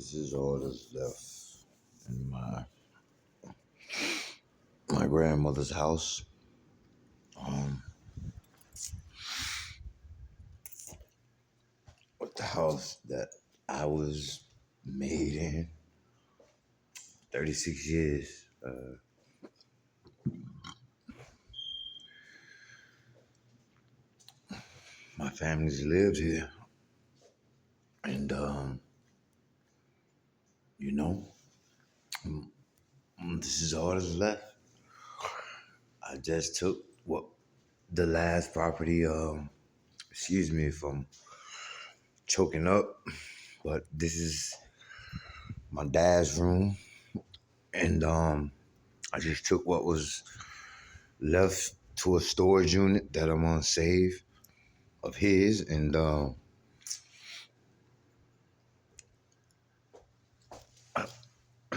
This is all that's left in my grandmother's house. Um, with the house that I was made in 36 years. My family's lived here, and you know, this is all that's left. I just took what the last property. Excuse me if I'm choking up, but this is my dad's room, and I just took what was left to a storage unit that I'm gonna save of his, and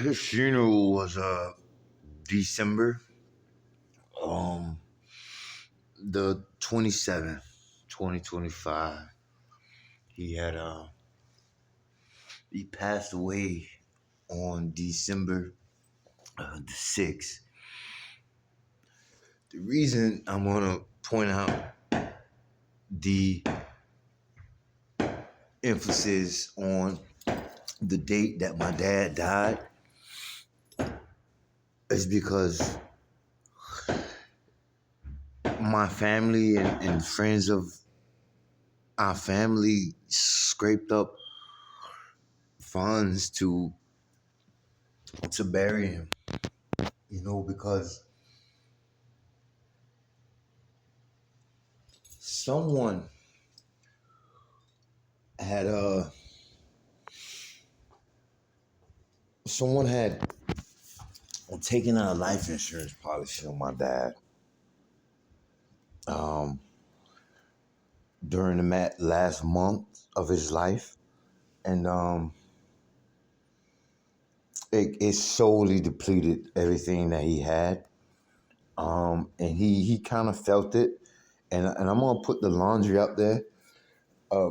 his funeral was December um the 27th, 2025. He had he passed away on December the 6th. The reason I'm gonna point out the emphasis on the date that my dad died is because my family and friends of our family scraped up funds to bury him. You know, because someone had someone had taken out a life insurance policy on my dad um, during the last month of his life, and it solely depleted everything that he had, and he kind of felt it, and I'm gonna put the laundry out there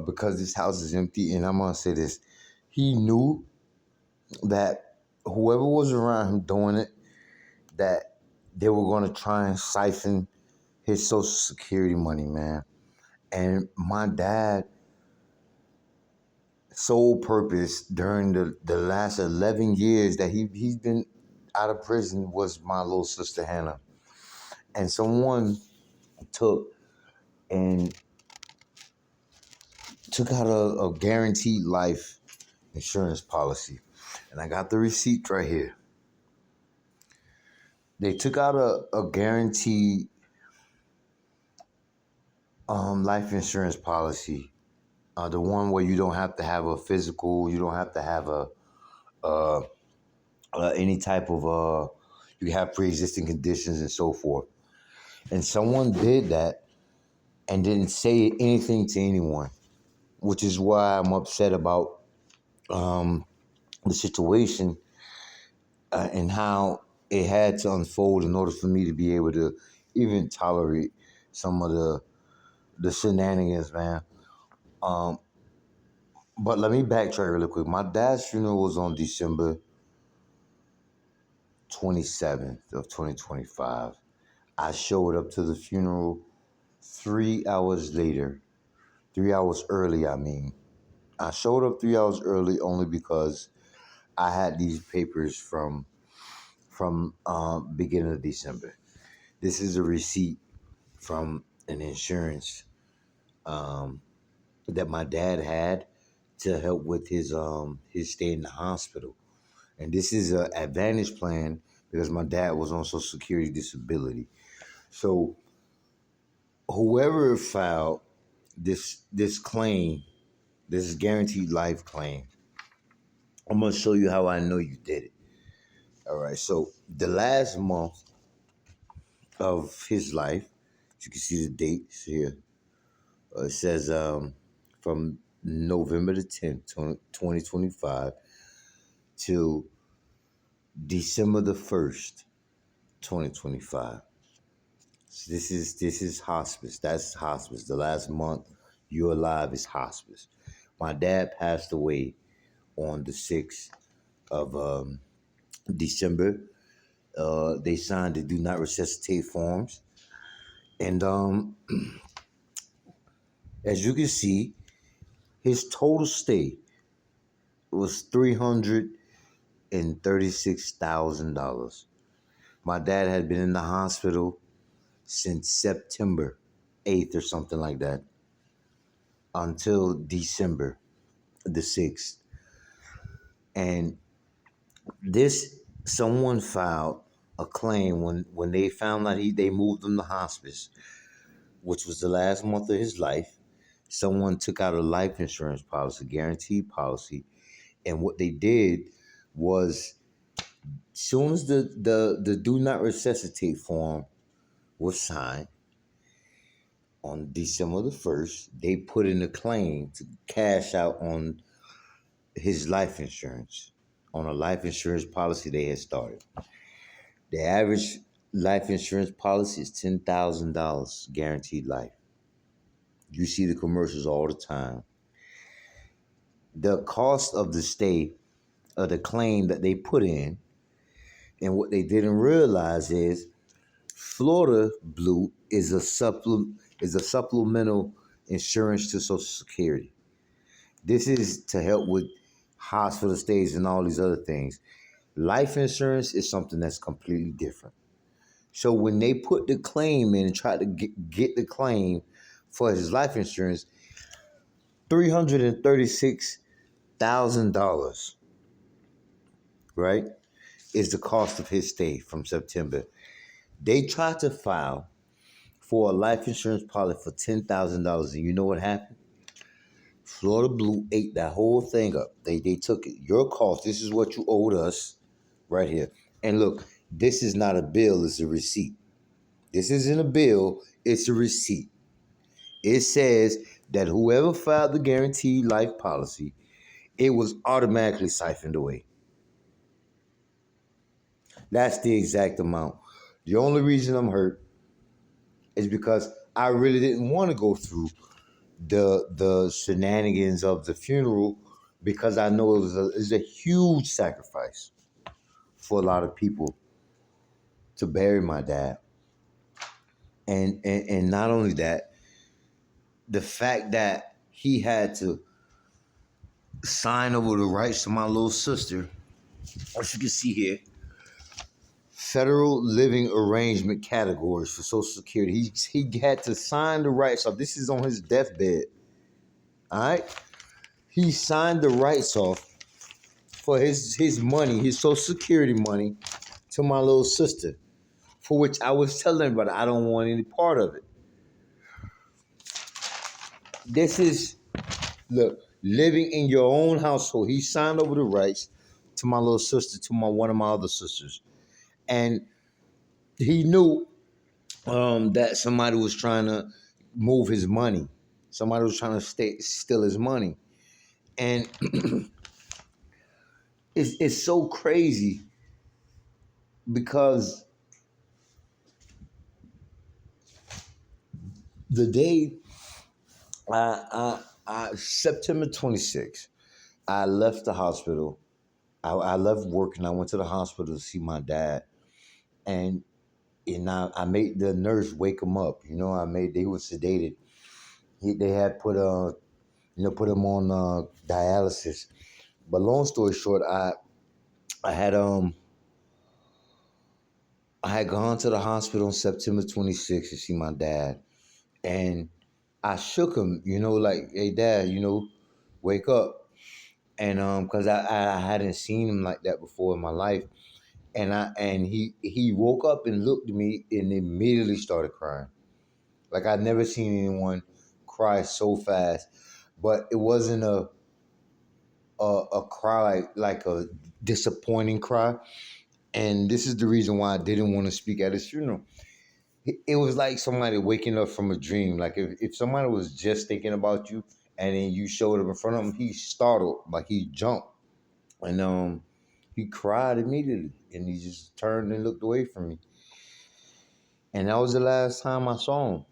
because this house is empty, and I'm gonna say this: he knew that whoever was around him doing it, that they were gonna try and siphon his Social Security money, man. And my dad sole purpose during the last 11 years that he's been out of prison was my little sister Hannah. And someone took and took out a guaranteed life insurance policy. And I got the receipt right here. They took out a guaranteed life insurance policy. The one where you don't have to have a physical, you don't have to have uh, any type of you have pre-existing conditions and so forth. And someone did that and didn't say anything to anyone, which is why I'm upset about the situation and how it had to unfold in order for me to be able to even tolerate some of the shenanigans, man. Um, but let me backtrack really quick. My dad's funeral was on December 27th of 2025. I showed up to the funeral 3 hours later. 3 hours early, I mean. I showed up 3 hours early only because I had these papers from beginning of December. This is a receipt from an insurance that my dad had to help with his stay in the hospital. And this is an advantage plan because my dad was on Social Security disability. So whoever filed this claim, this guaranteed life claim, I'm gonna show you how I know you did it. All right. So the last month of his life, you can see the dates here. It says from November the 10th, 2025 till December the 1st, 2025. So this is hospice. That's hospice. The last month you're alive is hospice. My dad passed away on the 6th of December. They signed the do not resuscitate forms. And as you can see, his total stay was $336,000. My dad had been in the hospital since September 8th or something like that until December the 6th. And this someone filed a claim when they found out they moved him to hospice, which was the last month of his life. Someone took out a life insurance policy, guaranteed policy, and what they did was, soon as the do not resuscitate form was signed on December the 1st, they put in a claim to cash out on his life insurance, on a life insurance policy they had started. The average life insurance policy is $10,000 guaranteed life. You see the commercials all the time. The cost of the stay, of the claim that they put in, and what they didn't realize is Florida Blue is a supplemental insurance to Social Security. This is to help with hospital stays and all these other things. Life insurance is something that's completely different. So when they put the claim in and tried to get the claim for his life insurance, $336,000, right, is the cost of his stay from September. They tried to file for a life insurance policy for $10,000, and you know what happened? Florida Blue ate that whole thing up. They took it. Your cost. This is what you owed us, right here. And look, this is not a bill. It's a receipt. This isn't a bill. It's a receipt. It says that whoever filed the guaranteed life policy, it was automatically siphoned away. That's the exact amount. The only reason I'm hurt is because I really didn't want to go through the shenanigans of the funeral, because I know it was a huge sacrifice for a lot of people to bury my dad. And not only that, the fact that he had to sign over the rights to my little sister, as you can see here, federal living arrangement categories for Social Security. He had to sign the rights off. This is on his deathbed. All right? He signed the rights off for his money, his Social Security money, to my little sister, for which I was telling everybody I don't want any part of it. This is, look, living in your own household. He signed over the rights to my little sister, to one of my other sisters. And he knew that somebody was trying to move his money. Somebody was trying to steal his money. And it's so crazy because the day September 26th, I left the hospital. I left work and I went to the hospital to see my dad. And I made the nurse wake him up. They were sedated. They had put him on dialysis. But long story short, I had gone to the hospital on September 26th to see my dad, and I shook him, like, hey dad, wake up. And because I hadn't seen him like that before in my life. And he woke up and looked at me and immediately started crying. Like, I'd never seen anyone cry so fast. But it wasn't a cry like a disappointing cry. And this is the reason why I didn't want to speak at his funeral. It was like somebody waking up from a dream. Like, if somebody was just thinking about you and then you showed up in front of him, he startled, like he jumped. And he cried immediately, and he just turned and looked away from me. And that was the last time I saw him.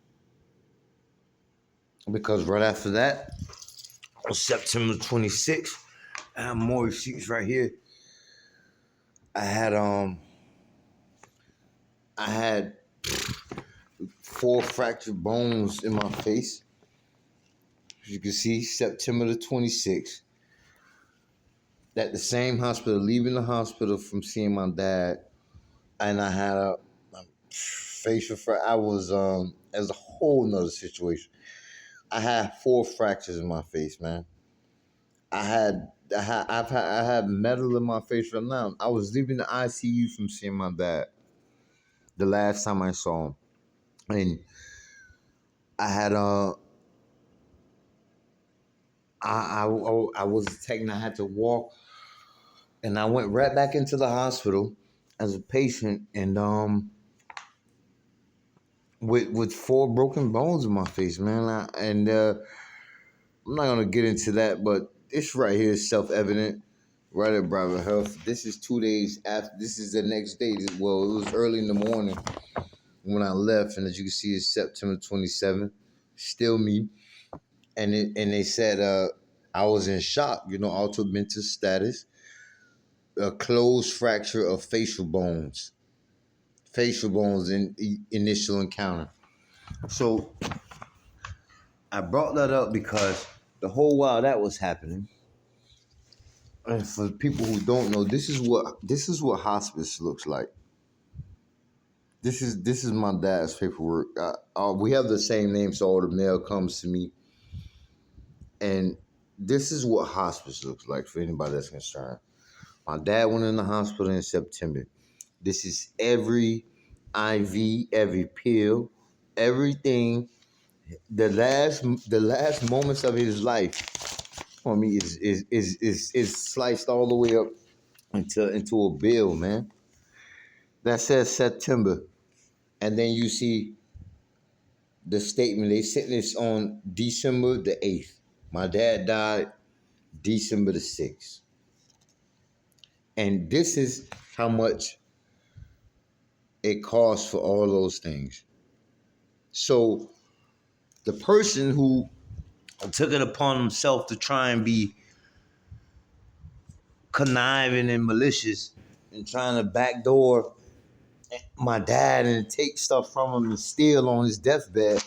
Because right after that, on September 26th, I have more receipts right here. I had I had 4 fractured bones in my face. As you can see, September the 26th. At the same hospital, leaving the hospital from seeing my dad, and I had a facial fracture. I was as a whole nother situation. I had 4 fractures in my face, man. I had metal in my face right now. I was leaving the ICU from seeing my dad the last time I saw him, and I had I was taken. I had to walk, and I went right back into the hospital as a patient, and with 4 broken bones in my face, man. I'm not gonna get into that, but this right here is self-evident. Right at Bravo Health. This is 2 days after. This is the next day. Well, it was early in the morning when I left, and as you can see, it's September 27th. Still me, and they said I was in shock. Altered mental status, a closed fracture of facial bones in initial encounter. So I brought that up because the whole while that was happening, and for people who don't know, this is what hospice looks like. This is my dad's paperwork. We have the same name, so all the mail comes to me, and this is what hospice looks like for anybody that's concerned. My dad went in the hospital in September. This is every IV, every pill, everything. The last moments of his life for me is sliced all the way up into a bill, man. That says September, and then you see the statement. They sent this on December the 8th. My dad died December the 6th, and this is how much it costs for all those things. So the person who took it upon himself to try and be conniving and malicious and trying to backdoor my dad and take stuff from him and steal on his deathbed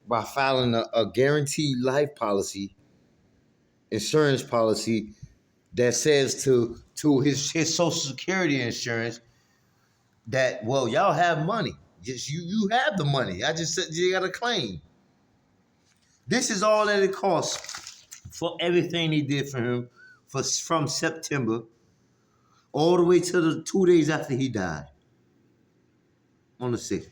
by filing a guaranteed life policy, insurance policy that says to his social security insurance that, well, y'all have money. Just you have the money. I just said you got a claim. This is all that it costs for everything he did for him from September all the way to the 2 days after he died on the 6th.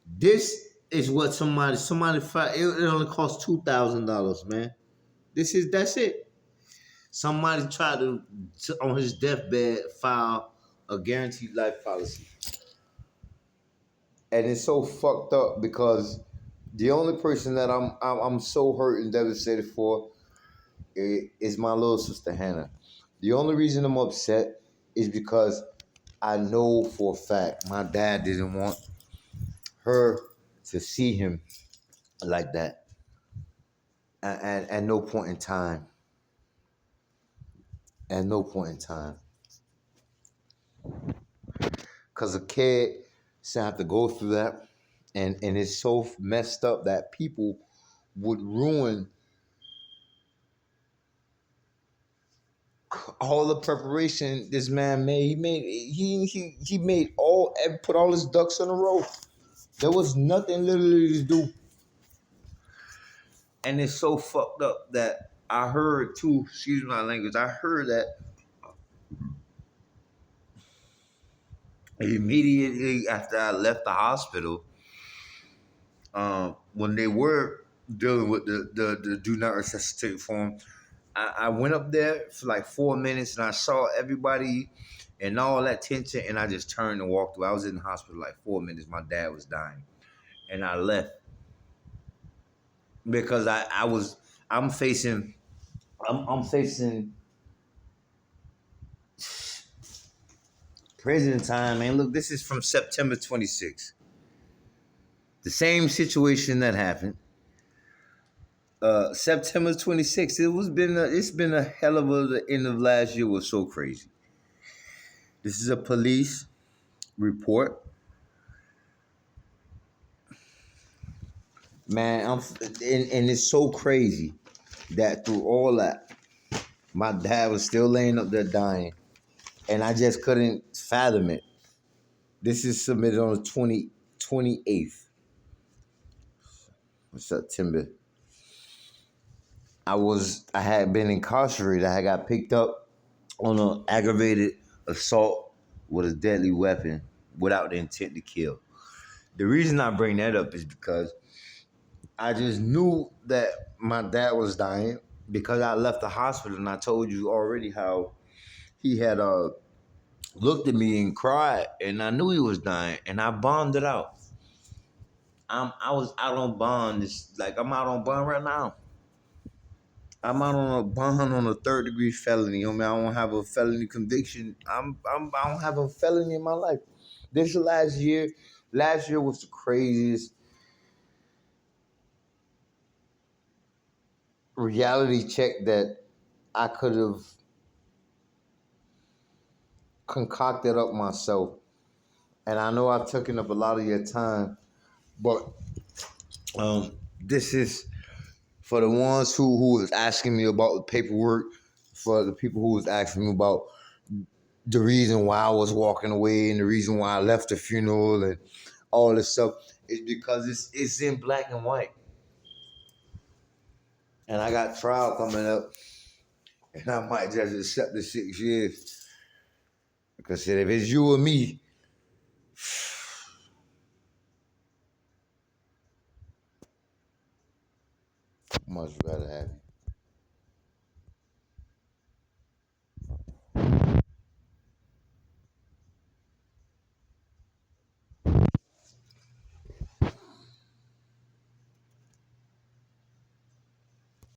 This is what somebody it only costs $2,000, man. That's it. Somebody tried to on his deathbed file a guaranteed life policy. And it's so fucked up because the only person that I'm so hurt and devastated for is my little sister Hannah. The only reason I'm upset is because I know for a fact my dad didn't want her to see him like that at no point in time. At no point in time. Because a kid should have to go through that. And it's so messed up that people would ruin all the preparation this man made. He made put all his ducks in a row. There was nothing literally to do. And it's so fucked up that I heard too, excuse my language, I heard that immediately after I left the hospital, when they were dealing with the do not resuscitate form, I went up there for like 4 minutes and I saw everybody and all that tension, and I just turned and walked away. I was in the hospital like 4 minutes. My dad was dying, and I left because I'm facing I'm facing prison time, man. Look, this is from September 26th. The same situation that happened. September 26th. It's been a hell of a the end of last year was so crazy. This is a police report. Man, and it's so crazy that through all that, my dad was still laying up there dying. And I just couldn't fathom it. This is submitted on the 28th of September. I had been incarcerated. I had got picked up on an aggravated assault with a deadly weapon without the intent to kill. The reason I bring that up is because I just knew that my dad was dying because I left the hospital and I told you already how he had looked at me and cried and I knew he was dying and I bonded out. I was out on bond. It's like I'm out on bond right now. I'm out on a bond on a third degree felony. I mean, I don't have a felony conviction. I don't have a felony in my life. This is last year. Last year was the craziest reality check that I could have concocted up myself. And I know I've taken up a lot of your time, but this is for the ones who was asking me about the paperwork, for the people who was asking me about the reason why I was walking away and the reason why I left the funeral and all this stuff is because it's in black and white. And I got trial coming up, and I might just accept the 6 years. Because if it's you or me, I'd much rather have you.